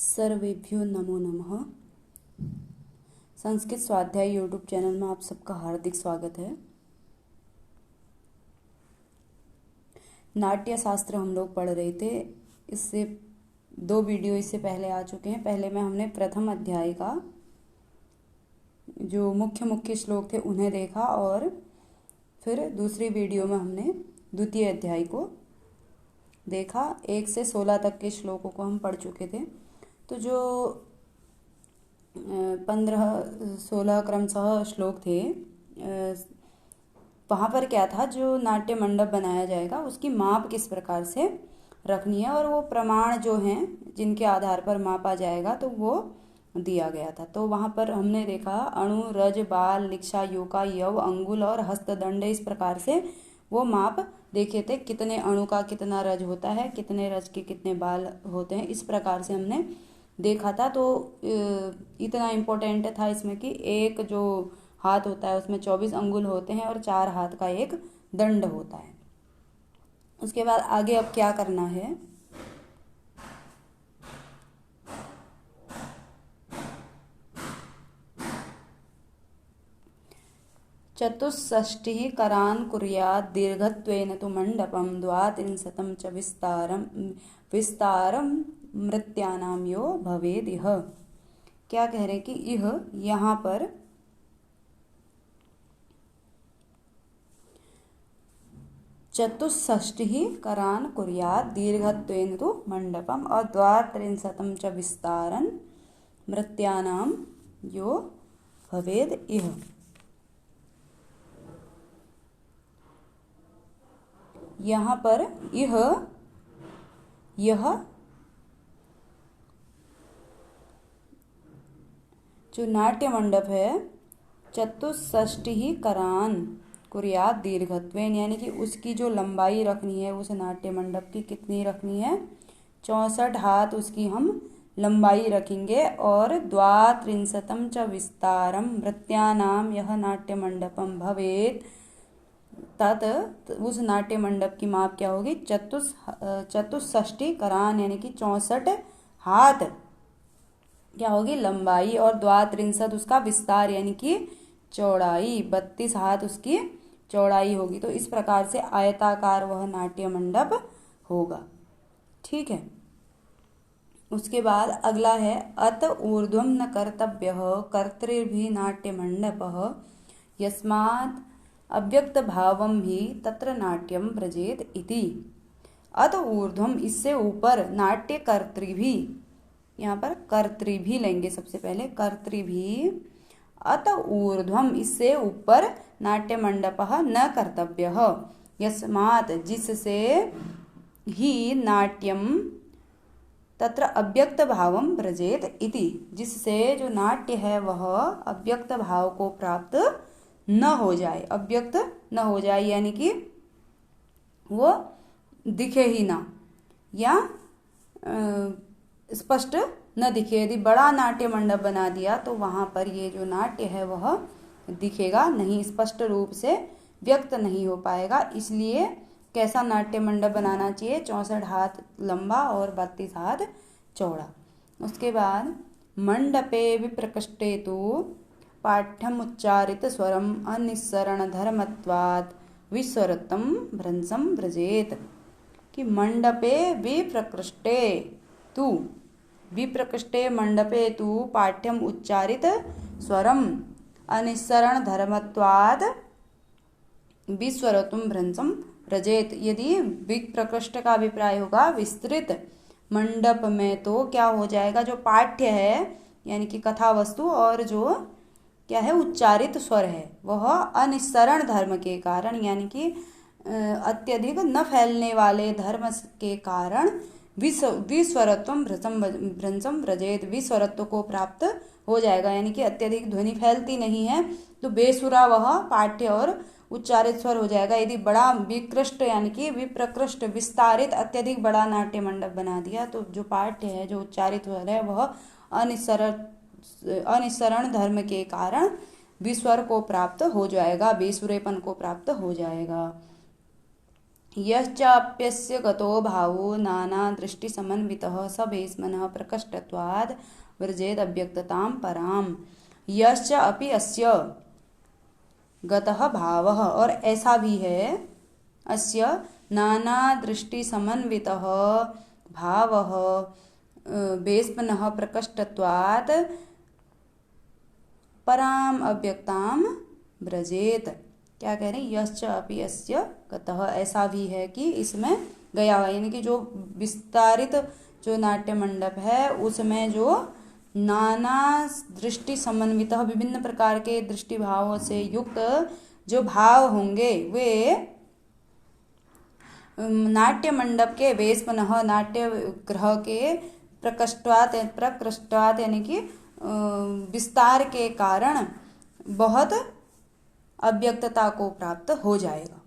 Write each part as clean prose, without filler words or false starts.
सर्वेभ्यो नमो नमः। संस्कृत स्वाध्याय YouTube channel में आप सबका हार्दिक स्वागत है। नाट्य शास्त्र हम लोग पढ़ रहे थे। इससे दो वीडियो इससे पहले आ चुके हैं। पहले में हमने प्रथम अध्याय का जो मुख्य श्लोक थे उन्हें देखा और फिर दूसरी वीडियो में हमने द्वितीय अध्याय को देखा। 1 से 16 तक के श्लोकों को हम पढ़ चुके थे। तो जो 15-16 क्रमशः श्लोक थे, वहाँ पर क्या था, जो नाट्य मंडप बनाया जाएगा उसकी माप किस प्रकार से रखनी है और वो प्रमाण जो हैं जिनके आधार पर मापा जाएगा तो वो दिया गया था। तो वहाँ पर हमने देखा अणु, रज, बाल, लिक्षा, योका, यव, अंगुल और हस्तदंड, इस प्रकार से वो माप देखे थे। कितने अणु का कितना रज होता है, कितने रज के कितने बाल होते हैं, इस प्रकार से हमने देखा था। तो इतना इम्पोर्टेंट था इसमें कि एक जो हाथ होता है उसमें 24 अंगुल होते हैं और 4 हाथ का एक दंड होता है। उसके बाद आगे अब क्या करना है, चतुष्षष्टिः करान् कुर्यात् दीर्घत्वेन तु मंडपम 32 च विस्तारम मृत्यानाम यो भवेद। यह क्या कह रहे हैं कि यह यहाँ पर चतुष्षष्टिः करान् कुर्यात् दीर्घत्वेन तु मंडपम और 32 च विस्तारं मृत्यानाम यो भवेद। यह यहाँ पर यह जो नाट्य मंडप है, चतुष्षष्टिः करान् कुर्यात् दीर्घत्वेन, यानी कि उसकी जो लंबाई रखनी है उस नाट्य मंडप की कितनी रखनी है, 64 हाथ उसकी हम लंबाई रखेंगे। और 32 च विस्तारम मृत्यानाम यह नाट्य मंडपम भवेत, तत् उस नाट्य मंडप की माप क्या होगी, चतुष्षष्टि करान, यानी कि 64 हाथ क्या होगी लंबाई, और 32 उसका विस्तार यानी कि चौड़ाई, 32 हाथ उसकी चौड़ाई होगी। तो इस प्रकार से आयताकार वह नाट्य मंडप होगा। ठीक है। उसके बाद अगला है अत ऊर्ध्वं न कर्तव्यः कर्तृभिः नाट्य मंडपः यस्मात् अव्यक्त भावम भी तत्र नाट्यम व्रजेत इति। अत ऊर्ध्वम, इससे ऊपर, नाट्य कर्तृभि, यहाँ पर कर्तृभि लेंगे सबसे पहले, कर्तृभि। अत ऊर्ध्वम, इससे ऊपर, नाट्य मंडपः न कर्तव्यः, यस्मात्, जिससे, ही नाट्यम तत्र अव्यक्त भावम व्रजेत इति, जिससे जो नाट्य है वह अव्यक्त भाव को प्राप्त न हो जाए, अव्यक्त न हो जाए, यानी कि वो दिखे ही ना या स्पष्ट न दिखे। यदि बड़ा नाट्य मंडप बना दिया तो वहाँ पर ये जो नाट्य है वह दिखेगा नहीं, स्पष्ट रूप से व्यक्त नहीं हो पाएगा। इसलिए कैसा नाट्य मंडप बनाना चाहिए, 64 हाथ लंबा और 32 हाथ चौड़ा। उसके बाद मंडपे विप्रकृष्टे तु पाठ्यम उच्चारित स्वरम अनिस्सरण धर्मत्वात् विस्वरत्वं भ्रंशं व्रजेत। कि मंडपे विप्रकृष्टे तु, विप्रकृष्टे मंडपे तु पाठ्यम उच्चारित स्वरम अनिस्सरण धर्मत्वात् विस्वरत्वं भ्रंशं व्रजेत। यदि विप्रकृष्ट का अभिप्राय होगा विस्तृत मंडप में, तो क्या हो जाएगा, जो पाठ्य है यानी कि कथा वस्तु और जो क्या है उच्चारित स्वर है वह अनिस्सरण धर्म के कारण, यानी कि अत्यधिक न फैलने वाले धर्म के कारण विस्वरत्वं भ्रंशं व्रजेत, विस्वरत्व को प्राप्त हो जाएगा। यानी कि अत्यधिक ध्वनि फैलती नहीं है तो बेसुरा वह पाठ्य और उच्चारित स्वर हो जाएगा। यदि बड़ा विकृष्ट यानी कि विप्रकृष्ट विस्तारित अत्यधिक बड़ा नाट्य मंडप बना दिया तो जो पाठ्य है, जो उच्चारित स्वर है वह अनिस्सरण धर्म के कारण विस्वर को प्राप्त हो जाएगा, बेसुरेपन को प्राप्त हो जाएगा। यश्चाप्यस्य गतो भावो नानादृष्टिसमन्वितः स भेषमनः प्रकृष्टत्वाद् व्रजेद अव्यक्ततां पराम। यश्च अपि अस्य गतः भावः, और ऐसा भी है, अस्य नानादृष्टिसमन्वितः भावः भेषमनः प्रकृष्टत्वात् पराम अव्यक्ताम व्रजेत। क्या कह रहे हैं? यश्च अपि अस्य गतः, ऐसा भी है कि इसमें गया हुआ, यानी कि जो विस्तारित जो नाट्य मंडप है उसमें जो नाना दृष्टि समन्वित विभिन्न प्रकार के दृष्टि भावों से युक्त जो भाव होंगे वे नाट्य मंडप के वेशपनः नाट्य ग्रह के प्रकृष्टात यानी कि विस्तार के कारण बहुत अव्यक्तता को प्राप्त हो जाएगा।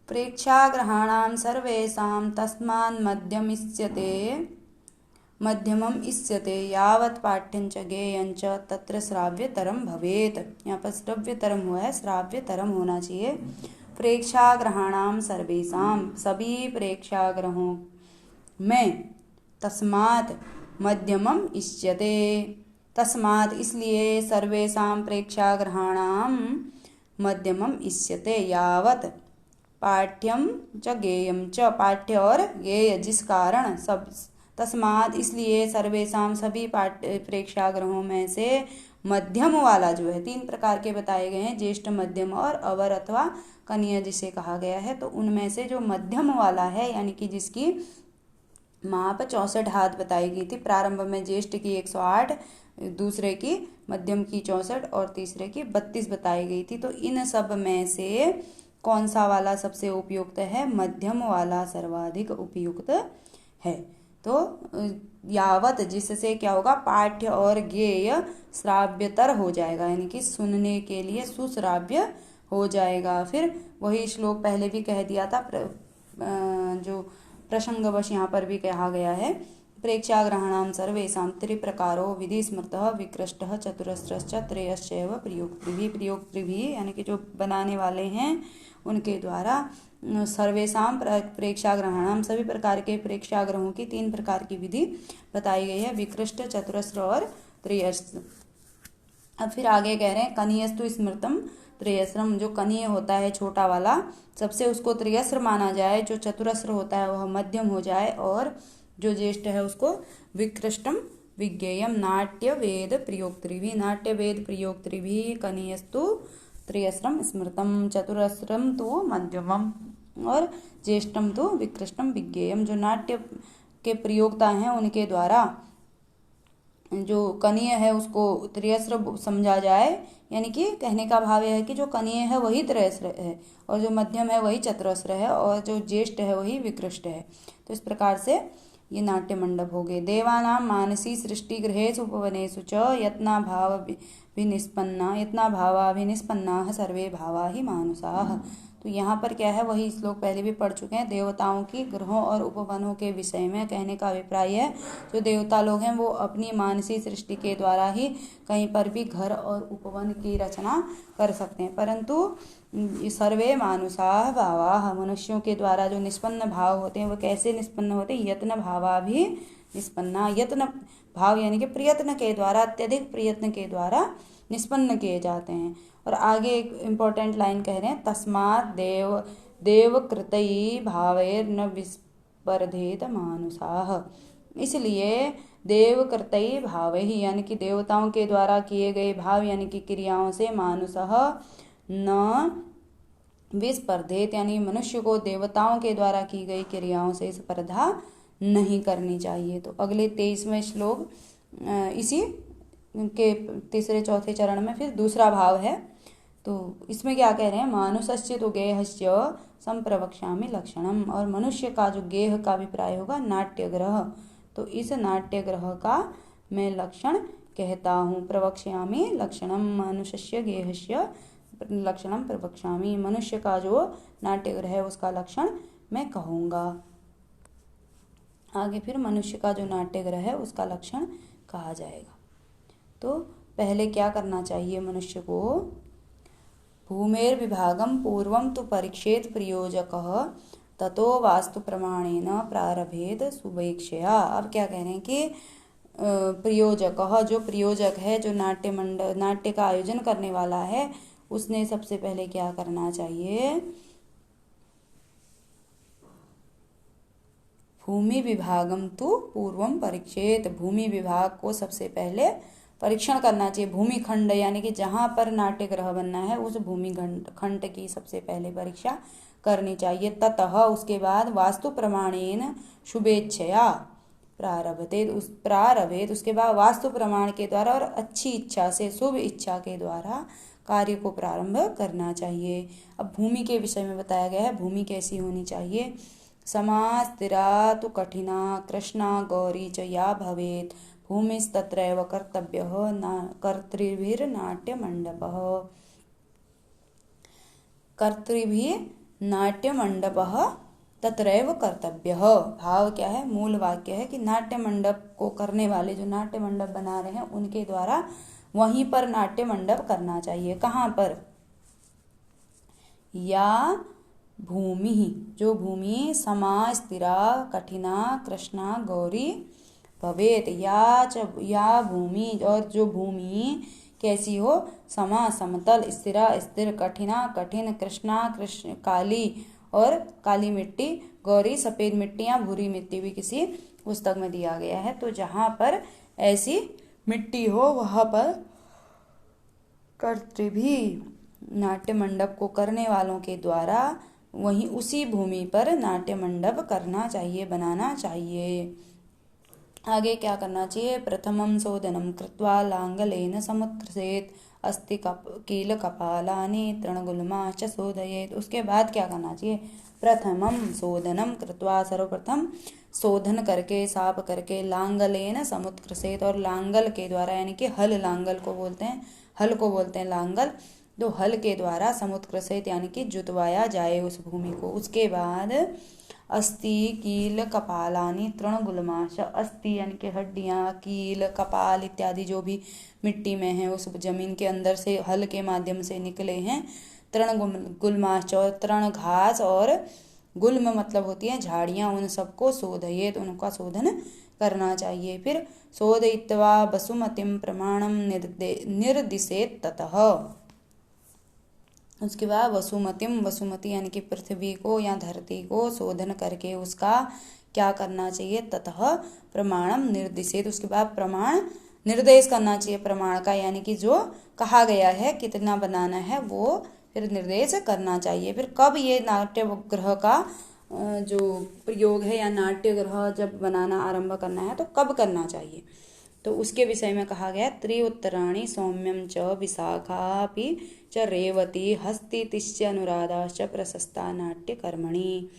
प्रेक्षाग्रहाणां सर्वेषां तस्मान् मध्यमम् इष्यते यावत् पाठ्यं च गेयं च तत्र श्राव्यतरं भवेत्। यहाँ पर श्रव्यतरम हुआ है, श्राव्यतरम होना चाहिए। प्रेक्षाग्रहाणां सर्वेषां, सभी प्रेक्षाग्रहों में, तस्मात् मध्यमम् इष्यते, तस्मात् इसलिए, सर्वेषां प्रेक्षाग्रहाणां मध्यमम् इष्यते, यावत् पाठ्यम च गेयम च, पाठ्य और गेय जिस कारण, सब, तस्मात् इसलिए, सर्वेषां सभी प्रेक्षाग्रहों में से मध्यम वाला जो है, तीन प्रकार के बताए गए हैं, ज्येष्ठ, मध्यम और अवर अथवा कनीय जिसे कहा गया है, तो उनमें से जो मध्यम वाला है यानी कि जिसकी माप 64 हाथ बताई गई थी, प्रारंभ में ज्येष्ठ की 108, दूसरे की मध्यम की 64 और तीसरे की 32 बताई गई थी। तो इन सब में से कौन सा वाला सबसे उपयुक्त है? मध्यम वाला सर्वाधिक उपयुक्त है। तो यावत जिससे क्या होगा? पाठ्य और गेय श्राव्यतर हो जाएगा, यानी कि सुनने के लिए सुश्राव्य हो जाएगा। फिर वही श्लोक पहले भी कह दिया था, जो प्रसंगवश यहाँ पर भी कहा गया है, प्रेक्षाग्रहाणां सर्वेषां त्रिप्रकारो विधि स्मृतः विकृष्टः चतुरस्रश्च त्रयश्चैव प्रयोक्तृभिः, यानी कि जो बनाने वाले हैं उनके द्वारा सर्वेषां प्रेक्षाग्रहाणां, सभी प्रकार के प्रेक्षाग्रहों की तीन प्रकार की विधि बताई गई है, विकृष्ट, चतुरस्र और त्रयस्र। अब फिर आगे कह रहे हैं कनीयस्तु स्मृतम त्रयस्रम, जो कनीय होता है छोटा वाला सबसे उसको त्रयस्र माना जाए, जो चतुरस्र होता है वह मध्यम हो जाए, और जो ज्येष्ठ है उसको विकृष्टम विज्ञेयम नाट्य वेद प्रयोक्तृभिः, नाट्य वेद प्रयोक्तृभिः कनीयस्तु त्रयस्रम स्मृतम चतुरस्रम तो मध्यमम और ज्येष्ठम तो विकृष्टम विज्ञेयम। जो नाट्य के प्रयोक्ता हैं उनके द्वारा जो कनीय है उसको त्रयस्र समझा जाए, यानी कि कहने का भाव यह है कि जो कनीय है वही त्रयस्र है और जो मध्यम है वही चतुरस्र है और जो ज्येष्ठ है वही विकृष्ट है। तो इस प्रकार से ये नाट्य मंडप हो गए। देवानां मानसी सृष्टि गृहेषु उपवनेषु च यत्नाभावाभिनिष्पन्नाः सर्वे भावा ही मानुषाः। तो यहाँ पर क्या है, वही श्लोक पहले भी पढ़ चुके हैं। देवताओं की गृहों और उपवनों के विषय में कहने का अभिप्राय है, जो देवता लोग हैं वो अपनी मानसी सृष्टि के द्वारा ही कहीं पर भी घर और उपवन की रचना कर सकते हैं, परंतु सर्वे मानुषाः भावाः, मनुष्यों के द्वारा जो निष्पन्न भाव होते हैं वो कैसे निष्पन्न होते हैं? यत्न भावा भी निष्पन्ना, यत्न भाव यानी कि प्रयत्न के द्वारा, अत्यधिक प्रयत्न के द्वारा निष्पन्न किए जाते हैं। और आगे एक इम्पोर्टेंट लाइन कह रहे हैं, तस्मात् देवकृतैः भावैर्न विस्पर्धेत मानुषाः, इसलिए देवकृतैः भावैः यानी कि देवताओं के द्वारा किए गए भाव यानी कि क्रियाओं से मानुषः न विस्पर्धेत, यानी मनुष्य को देवताओं के द्वारा की गई क्रियाओं से स्पर्धा नहीं करनी चाहिए। तो अगले 23वें श्लोक इसी के तीसरे चौथे चरण में फिर दूसरा भाव है। तो इसमें क्या कह रहे हैं, मानुषस्य तो गेहस्य संप्रवक्ष्यामि लक्षणम, और मनुष्य का जो गेह का अभिप्राय होगा नाट्यग्रह, तो इस नाट्यग्रह का मैं लक्षण कहता हूँ। प्रवक्ष्यामि लक्षणम मनुष्य गेहस्य लक्षणम प्रवक्ष्यामि, मनुष्य का जो नाट्यग्रह है उसका लक्षण मैं कहूँगा। आगे फिर मनुष्य का जो नाट्यग्रह है उसका लक्षण कहा जाएगा। तो पहले क्या करना चाहिए मनुष्य को, भूमेर्विभागं पूर्वं तु परीक्षेत प्रयोजकः ततो वास्तु प्रमाणेन प्रारभेद सुवेक्षया। अब क्या कह रहे हैं कि प्रयोजकः, जो प्रयोजक है, जो नाट्य का आयोजन करने वाला है, उसने सबसे पहले क्या करना चाहिए? भूमि विभागम तु पूर्वम परीक्षेत, भूमि विभाग को सबसे पहले परीक्षण करना चाहिए। भूमि खंड यानी कि जहाँ पर नाट्यगृह बनना है उस भूमि खंड की सबसे पहले परीक्षा करनी चाहिए। ततः उसके बाद वास्तु प्रमाणेन शुभेच्छया प्रारभेत, उसके बाद वास्तु प्रमाण के द्वारा और अच्छी इच्छा से, शुभ इच्छा के द्वारा कार्य को प्रारंभ करना चाहिए। अब भूमि के विषय में बताया गया है, भूमि कैसी होनी चाहिए? समा स्थिरा तु कठिना कृष्णा गौरी च या भवेत् भूमिस्तत्रैव कर्तव्यः कर्तृभिर्नाट्यमण्डपः। कर्तृभिर्नाट्यमण्डपः तत्रैव कर्तव्यः। भाव क्या है? मूल वाक्य है कि नाट्य मंडप को करने वाले, जो नाट्य मंडप बना रहे हैं, उनके द्वारा वहीं पर नाट्य मंडप करना चाहिए। कहाँ पर? या भूमि, जो भूमि समा स्थिरा कठिना कृष्णा गौरी भवेत, या भूमि, और जो भूमि कैसी हो? समा समतल, स्थिरा स्थिर, कठिना कठिन, कृष्णा कृष्ण काली और काली मिट्टी, गौरी सफेद मिट्टी या भूरी मिट्टी भी किसी पुस्तक में दिया गया है। तो जहाँ पर ऐसी मिट्टी हो वहाँ पर कर्तृभि, नाट्य मंडप को करने वालों के द्वारा वहीं उसी भूमि पर नाट्य मंडप करना चाहिए, बनाना चाहिए। आगे क्या करना चाहिए? प्रथमं शोधनं कृत्वा लांगलेन समुत्क्रसेत् अस्ति कील कपालानि तृणगुल्माश्च शोधयेत्। उसके बाद क्या करना चाहिए? प्रथमं शोधनं कृत्वा, सर्वप्रथम शोधन करके, साफ करके, लांगलेन समुत्क्रसेत्, और लांगल के द्वारा, यानी कि हल, लांगल को बोलते हैं, हल को बोलते हैं लांगल, तो हल के द्वारा समुत्क्रसेत् यानी कि जुतवाया जाए उस भूमि को। उसके बाद अस्ति कील कपालानि तृणगुल्माश्च, अस्ति यानी कि हड्डियाँ, कील कपाल इत्यादि जो भी मिट्टी में है, उस जमीन के अंदर से हल के माध्यम से निकले हैं, तृणगुल्माश्च, और तृण घास, और गुल्म मतलब होती है झाड़ियाँ, उन सबको शोधयेत्, उनका शोधन करना चाहिए। फिर शोधयित्वा वसुमतिं प्रमाणं निर्दिशेत् ततः। उसके बाद वसुमति यानी कि पृथ्वी को या धरती को शोधन करके उसका क्या करना चाहिए? ततः प्रमाणम निर्दिशेत, उसके बाद प्रमाण निर्देश करना चाहिए प्रमाण का, यानी कि जो कहा गया है कितना बनाना है वो फिर निर्देश करना चाहिए। फिर कब ये नाट्यगृह का जो प्रयोग है या नाट्यगृह जब बनाना आरंभ करना है तो कब करना चाहिए? तो उसके विषय में कहा गया त्रिउत्तराणि सौम्यम च विशाखापि च रेवती हस्तितिश्च अनुराधाश्च प्रशस्ता नाट्य कर्मणि।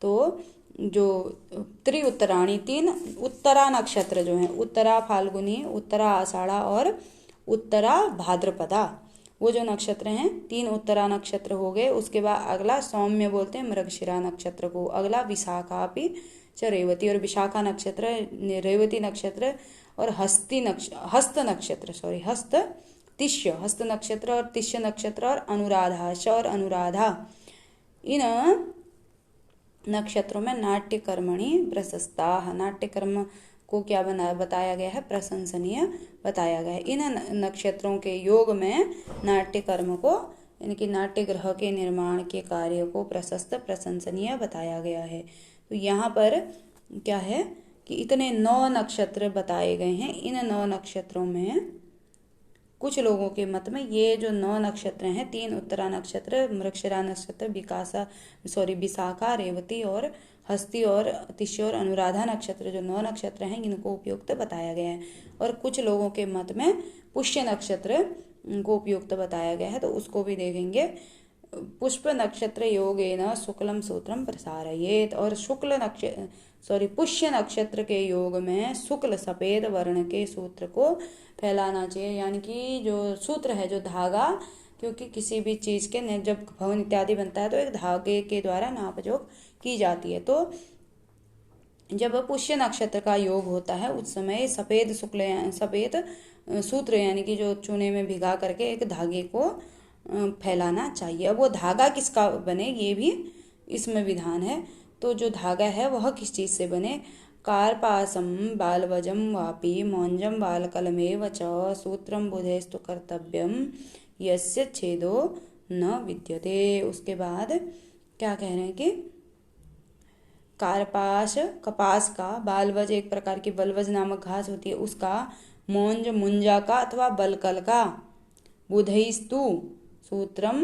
तो जो त्रिउत्तराणि, तीन उत्तरा नक्षत्र जो हैं, उत्तरा फाल्गुनी, उत्तरा आषाढ़ा और उत्तरा भाद्रपदा, वो जो नक्षत्र हैं, तीन उत्तरा नक्षत्र हो गए। उसके बाद अगला सौम्य बोलते हैं मृगशिरा नक्षत्र को, अगला विशाखापि च रेवती, और विशाखा नक्षत्र, रेवती नक्षत्र और हस्त नक्षत्र और तिष्य नक्षत्र और अनुराधाश्च, और अनुराधा, इन नक्षत्रों में नाट्य कर्मणि प्रशस्ता, नाट्य कर्म को क्या बताया गया है? प्रशंसनीय बताया गया है। इन नक्षत्रों के योग में नाट्य कर्म को, यानी कि नाट्यगृह के निर्माण के कार्य को प्रशस्त प्रशंसनीय बताया गया है। तो यहाँ पर क्या है कि इतने 9 नक्षत्र बताए गए हैं। इन 9 नक्षत्रों में कुछ लोगों के मत में ये जो 9 नक्षत्र हैं, 3 उत्तरा नक्षत्र, मृगशिरा नक्षत्र, विशाखा, रेवती और हस्ती और तिष्य और अनुराधा नक्षत्र, जो 9 नक्षत्र हैं, इनको उपयुक्त बताया गया है। और कुछ लोगों के मत में पुष्य नक्षत्र को उपयुक्त बताया गया है, तो उसको भी देखेंगे। पुष्प नक्षत्र योगेन शुक्लम सूत्रम प्रसारयेत, और पुष्य नक्षत्र के योग में शुक्ल सफेद वर्ण के सूत्र को फैलाना चाहिए, यानी कि जो सूत्र है, जो धागा, क्योंकि किसी भी चीज के जब भवन इत्यादि बनता है तो एक धागे के द्वारा नापजोख की जाती है। तो जब पुष्य नक्षत्र का योग होता है उस समय सफेद सूत्र, यानी कि जो चूने में भिगा करके एक धागे को फैलाना चाहिए। अब वो धागा किसका बने ये भी इसमें विधान है। तो जो धागा है वह किस चीज से बने? कार्पासम बालवजम वापि मौंजम बालकलमेव च सूत्रम बुधेस्तु कर्तव्यम यस्य छेदो न विद्यते। उसके बाद क्या कह रहे हैं कि कार्पास कपास का, बालवज एक प्रकार की बलवज नामक घास होती है उसका, मौंज मुंजा का अथवा बलकल का, बुधैस्तु सूत्रम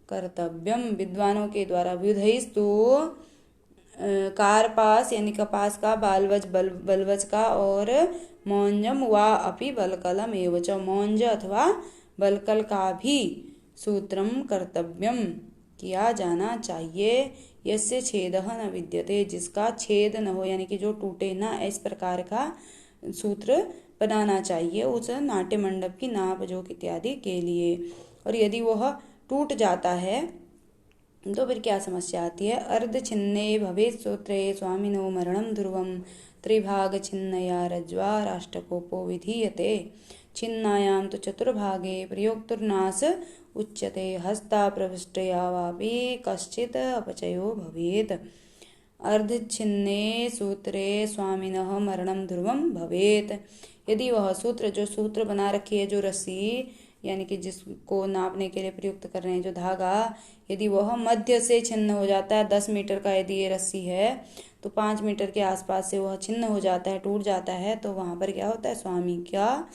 कर्तव्यम विद्वानों के द्वारा, बुधैस्तु कार्पास यानी कपास का, बालवज बलवज का, और मौंजम वा अपि बलकलम एवच मौंज अथवा बलकल का भी सूत्रम कर्तव्यम किया जाना चाहिए। यस्य छेदः न विद्यते जिसका छेद न हो यानी कि जो टूटे ना, इस प्रकार का सूत्र बनाना चाहिए उस नाट्य मंडप की नाप जोख इत्यादि के लिए। और यदि वह टूट जाता है तो फिर क्या समस्या आती है? अर्ध छिन्ने भवेत् सूत्रे स्वामिनो मरणं ध्रुवं त्रिभाग छिन्नया रज्ज्वा राष्ट्रकोपो विधीयते छिन्नायां तु चतुर्भागे प्रयोक्तुर्नाश उच्यते हस्ता प्रविष्टया वापि कश्चित् अपचयो भवेत्। अर्धछिन्ने सूत्रे स्वामिनः मरणं ध्रुवं भवेत्। यदि वह सूत्र, जो सूत्र बना रखी है, जो रस्सी यानी कि जिसको नापने के लिए प्रयुक्त कर रहे हैं, जो धागा, यदि वह मध्य से छिन्न हो जाता है, 10 मीटर का यदि ये रस्सी है तो 5 मीटर के आसपास से वह छिन्न हो जाता है, टूट जाता है, तो वहां पर क्या होता है? स्वामी का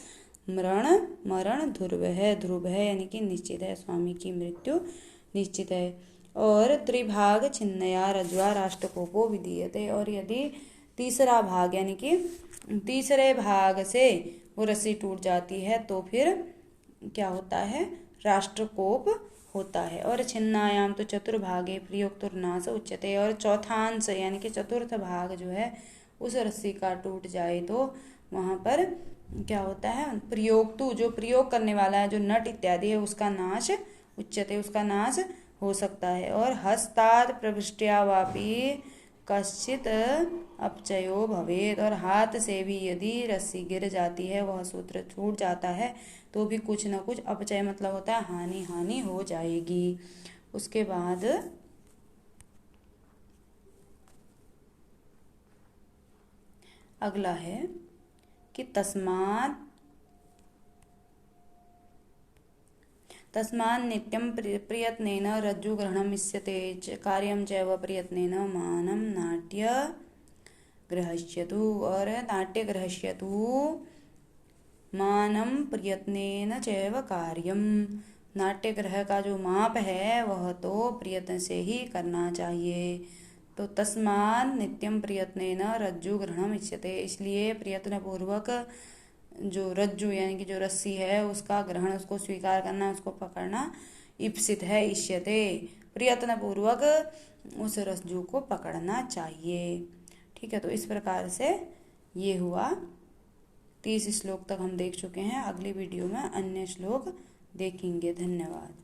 मरण ध्रुव है यानी कि निश्चित है, स्वामी की मृत्यु निश्चित है। और त्रिभाग छिन्नया रज्ज्वा राष्ट्रकोपो विधीयते, और यदि तीसरा भाग यानी कि तीसरे भाग से वो रस्सी टूट जाती है तो फिर क्या होता है? राष्ट्रकोप होता है। और छिन्नायाम तो चतुर्भागे प्रयोक्तुर्नाश उच्यते, और चौथांश यानी कि चतुर्थ भाग जो है उस रस्सी का टूट जाए तो वहां पर क्या होता है? प्रयोक्तु, जो प्रयोग करने वाला है, जो नट इत्यादि है, उसका नाश उच्यते, उसका नाश हो सकता है। और हस्तात् प्रविष्ट्या वापि कश्चित अपचयो भवेत्, और हाथ से भी यदि रस्सी गिर जाती है, वह सूत्र छूट जाता है तो भी कुछ न कुछ अपचय मतलब होता है हानि हो जाएगी। उसके बाद अगला है कि तस्मात् नित्यं प्रयत्नेन रज्जुग्रहणम् इष्यते कार्यं चैव प्रयत्नेन मानं नाट्य ग्रहष्यतु, और नाट्य ग्रहष्यतु मानं प्रयत्नेन चैव कार्यम। नाट्य ग्रह का जो माप है वह तो प्रयत्न से ही करना चाहिए। तो तस्मात् नित्यं प्रयत्नेन रज्जुग्रहणम् इष्यते, इसलिए प्रयत्न पूर्वक जो रज्जु यानी कि जो रस्सी है उसका ग्रहण, उसको स्वीकार करना, उसको पकड़ना इप्सित है, इष्यते, प्रयत्न पूर्वक उस रज्जु को पकड़ना चाहिए। ठीक है, तो इस प्रकार से ये हुआ 30 श्लोक तक हम देख चुके हैं। अगली वीडियो में अन्य श्लोक देखेंगे। धन्यवाद।